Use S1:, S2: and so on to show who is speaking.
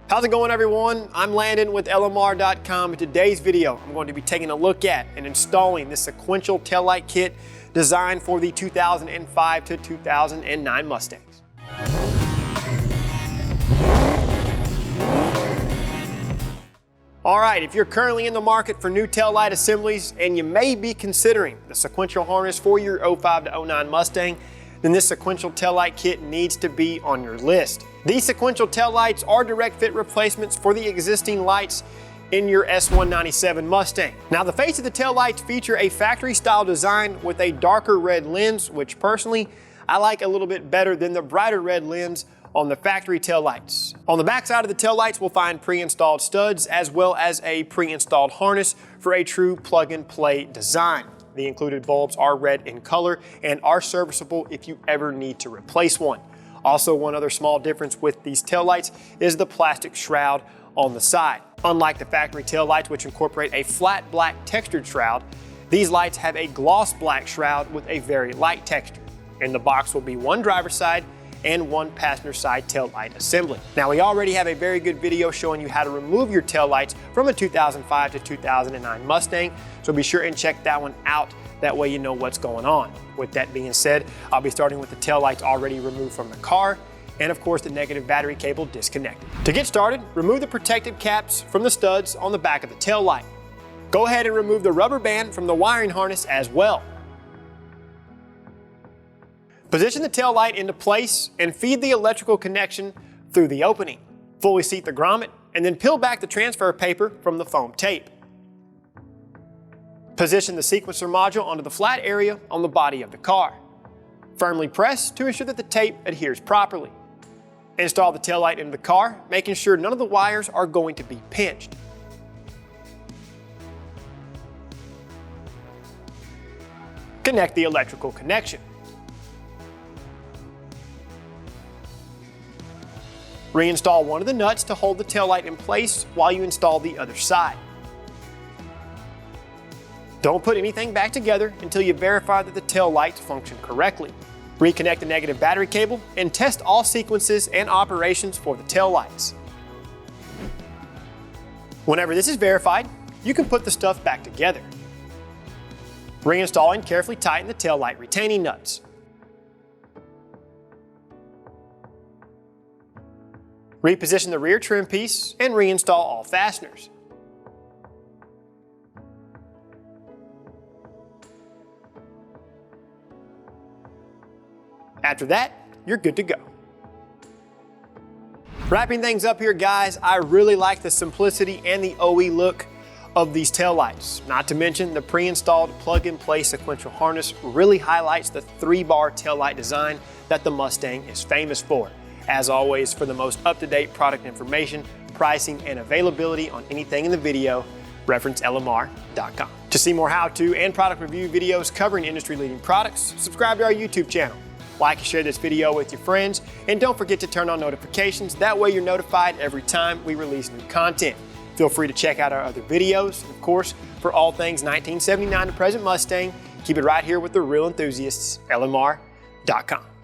S1: How's it going, everyone? I'm Landon with LMR.com. In today's video, I'm going to be taking a look at and installing this sequential taillight kit designed for the 2005 to 2009 Mustangs. All right, if you're currently in the market for new taillight assemblies and you may be considering the sequential harness for your 05 to 09 Mustang, then this sequential taillight kit needs to be on your list. These sequential taillights are direct fit replacements for the existing lights in your S197 Mustang. Now, the face of the taillights feature a factory style design with a darker red lens, which personally I like a little bit better than the brighter red lens on the factory taillights. On the back side of the taillights, we'll find pre-installed studs as well as a pre-installed harness for a true plug-and-play design. The included bulbs are red in color and are serviceable if you ever need to replace one. Also, one other small difference with these taillights is the plastic shroud on the side. Unlike the factory taillights, which incorporate a flat black textured shroud, these lights have a gloss black shroud with a very light texture. In the box will be one driver's side and one passenger side taillight assembly. Now, we already have a very good video showing you how to remove your taillights from a 2005 to 2009 Mustang, so be sure and check that one out. That way you know what's going on. With that being said, I'll be starting with the taillights already removed from the car, and of course the negative battery cable disconnected. To get started, remove the protective caps from the studs on the back of the taillight. Go ahead and remove the rubber band from the wiring harness as well. Position the taillight into place and feed the electrical connection through the opening. Fully seat the grommet and then peel back the transfer paper from the foam tape. Position the sequencer module onto the flat area on the body of the car. Firmly press to ensure that the tape adheres properly. Install the taillight into the car, making sure none of the wires are going to be pinched. Connect the electrical connection. Reinstall one of the nuts to hold the taillight in place while you install the other side. Don't put anything back together until you verify that the taillights function correctly. Reconnect the negative battery cable and test all sequences and operations for the taillights. Whenever this is verified, you can put the stuff back together. Reinstall and carefully tighten the taillight retaining nuts. Reposition the rear trim piece and reinstall all fasteners. After that, you're good to go. Wrapping things up here, guys, I really like the simplicity and the OE look of these taillights. Not to mention the pre-installed plug-and-play sequential harness really highlights the 3-bar taillight design that the Mustang is famous for. As always, for the most up-to-date product information, pricing, and availability on anything in the video, reference LMR.com. To see more how-to and product review videos covering industry-leading products, subscribe to our YouTube channel. Like and share this video with your friends, and don't forget to turn on notifications. That way you're notified every time we release new content. Feel free to check out our other videos. And of course, for all things 1979 to present Mustang, keep it right here with the real enthusiasts, LMR.com.